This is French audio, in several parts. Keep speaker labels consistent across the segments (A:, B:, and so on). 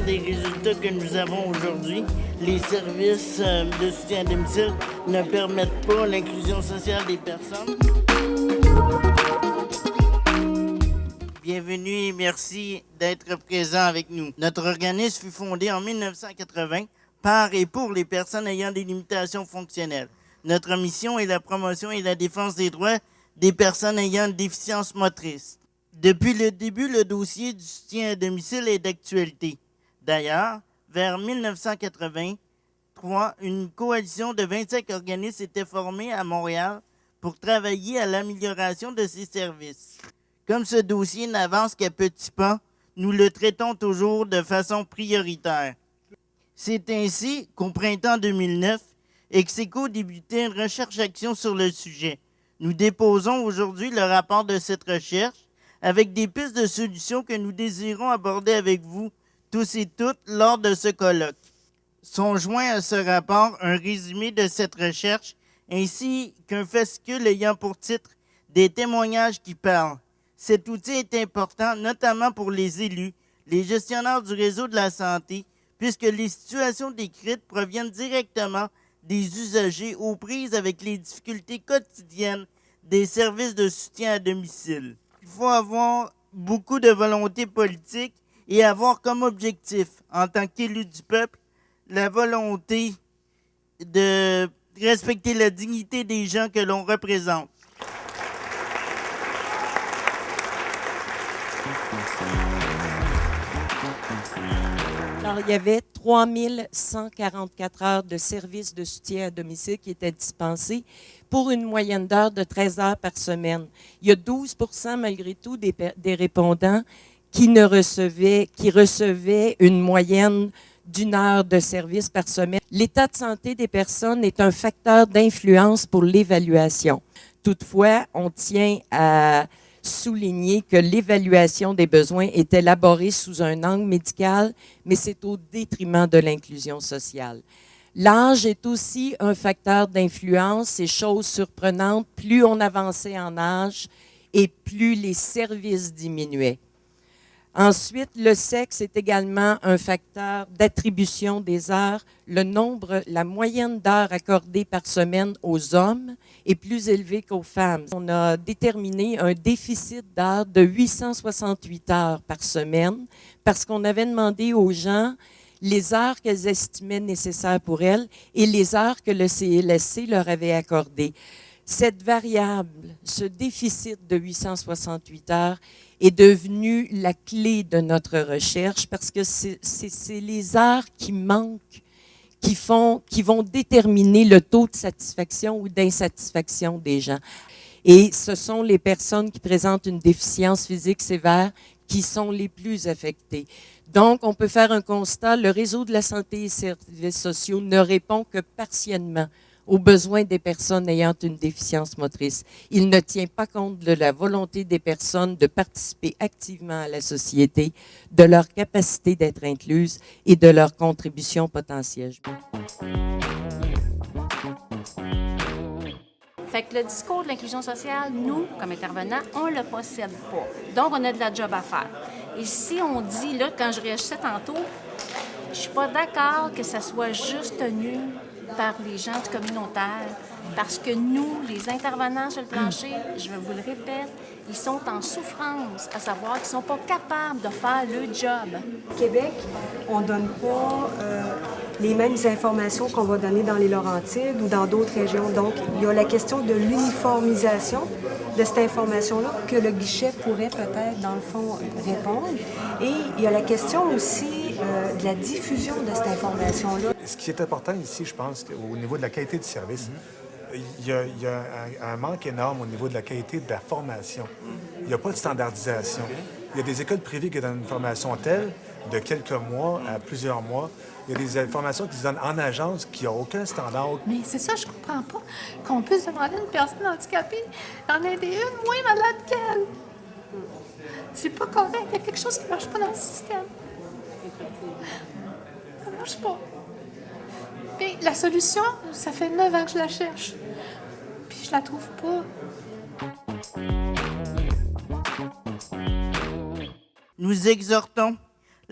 A: fiers des résultats que nous avons aujourd'hui. Les services de soutien à domicile ne permettent pas l'inclusion sociale des personnes. Bienvenue et merci d'être présent avec nous. Notre organisme fut fondé en 1980 par et pour les personnes ayant des limitations fonctionnelles. Notre mission est la promotion et la défense des droits des personnes ayant une déficience motrice. Depuis le début, le dossier du soutien à domicile est d'actualité. D'ailleurs, vers 1983, une coalition de 25 organismes était formée à Montréal pour travailler à l'amélioration de ces services. Comme ce dossier n'avance qu'à petits pas, nous le traitons toujours de façon prioritaire. C'est ainsi qu'au printemps 2009, Execo débutait une recherche-action sur le sujet. Nous déposons aujourd'hui le rapport de cette recherche avec des pistes de solutions que nous désirons aborder avec vous, tous et toutes, lors de ce colloque. Sont joints à ce rapport un résumé de cette recherche ainsi qu'un fascicule ayant pour titre « Des témoignages qui parlent ». Cet outil est important, notamment pour les élus, les gestionnaires du réseau de la santé, puisque les situations décrites proviennent directement des usagers aux prises avec les difficultés quotidiennes des services de soutien à domicile. Il faut avoir beaucoup de volonté politique et avoir comme objectif, en tant qu'élu du peuple, la volonté de respecter la dignité des gens que l'on représente.
B: Alors, il y avait 3144 heures de services de soutien à domicile qui étaient dispensés pour une moyenne d'heures de 13 heures par semaine. Il y a 12 malgré tout des répondants qui recevaient une moyenne d'1 heure de service par semaine. L'état de santé des personnes est un facteur d'influence pour l'évaluation. Toutefois, on tient à souligner que l'évaluation des besoins est élaborée sous un angle médical, mais c'est au détriment de l'inclusion sociale. L'âge est aussi un facteur d'influence. C'est chose surprenante, plus on avançait en âge et plus les services diminuaient. Ensuite, le sexe est également un facteur d'attribution des heures. La moyenne d'heures accordées par semaine aux hommes est plus élevée qu'aux femmes. On a déterminé un déficit d'heures de 868 heures par semaine parce qu'on avait demandé aux gens les heures qu'elles estimaient nécessaires pour elles et les heures que le CLSC leur avait accordées. Cette variable, ce déficit de 868 heures, est devenu la clé de notre recherche parce que c'est les heures qui manquent qui vont déterminer le taux de satisfaction ou d'insatisfaction des gens. Et ce sont les personnes qui présentent une déficience physique sévère qui sont les plus affectées. Donc, on peut faire un constat, le réseau de la santé et des services sociaux ne répond que partiellement aux besoins des personnes ayant une déficience motrice. Il ne tient pas compte de la volonté des personnes de participer activement à la société, de leur capacité d'être incluses et de leur contribution potentielle.
C: Fait que le discours de l'inclusion sociale, nous, comme intervenants, on ne le possède pas. Donc, on a de la job à faire. Et si on dit, là, quand je réagissais tantôt, je ne suis pas d'accord que ça soit juste tenu par les gens du communautaire, parce que nous, les intervenants sur le plancher, je vous le répète, ils sont en souffrance, à savoir qu'ils ne sont pas capables de faire le job.
D: Au Québec, on ne donne pas les mêmes informations qu'on va donner dans les Laurentides ou dans d'autres régions. Donc, il y a la question de l'uniformisation de cette information-là que le guichet pourrait peut-être, dans le fond, répondre. Et il y a la question aussi de la diffusion de cette information-là.
E: Ce qui est important ici, je pense, au niveau de la qualité du service, il y a un manque énorme au niveau de la qualité de la formation. Il n'y a pas de standardisation. Il y a des écoles privées qui donnent une formation telle, de quelques mois à plusieurs mois. Il y a des formations qui se donnent en agence qui n'ont aucun standard.
F: Mais c'est ça, je comprends pas. Qu'on puisse demander à une personne handicapée d'en aider une moins malade qu'elle. C'est pas correct. Il y a quelque chose qui ne marche pas dans le système. Ça ne marche pas. Puis la solution, ça fait 9 ans que je la cherche. Puis je la trouve pas.
A: Nous exhortons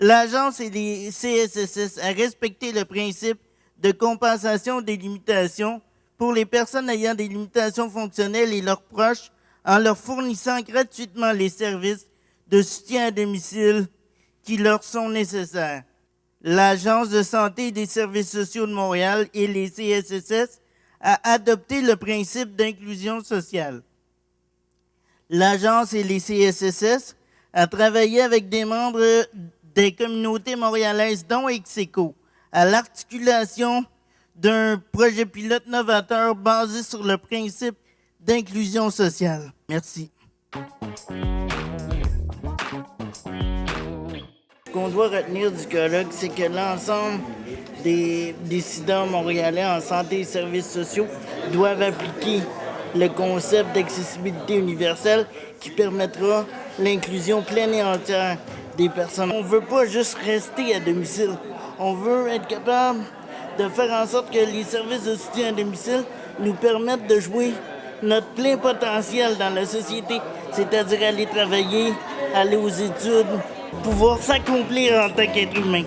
A: L'Agence et les CSSS à respecter le principe de compensation des limitations pour les personnes ayant des limitations fonctionnelles et leurs proches en leur fournissant gratuitement les services de soutien à domicile qui leur sont nécessaires. L'Agence de santé et des services sociaux de Montréal et les CSSS a adopté le principe d'inclusion sociale. L'Agence et les CSSS a travaillé avec des membres des communautés montréalaises, dont Execo, à l'articulation d'un projet pilote novateur basé sur le principe d'inclusion sociale. Merci. Ce qu'on doit retenir du colloque, c'est que l'ensemble des décideurs montréalais en santé et services sociaux doivent appliquer le concept d'accessibilité universelle qui permettra l'inclusion pleine et entière des personnes. On ne veut pas juste rester à domicile. On veut être capable de faire en sorte que les services de soutien à domicile nous permettent de jouer notre plein potentiel dans la société, c'est-à-dire aller travailler, aller aux études, pouvoir s'accomplir en tant qu'être humain.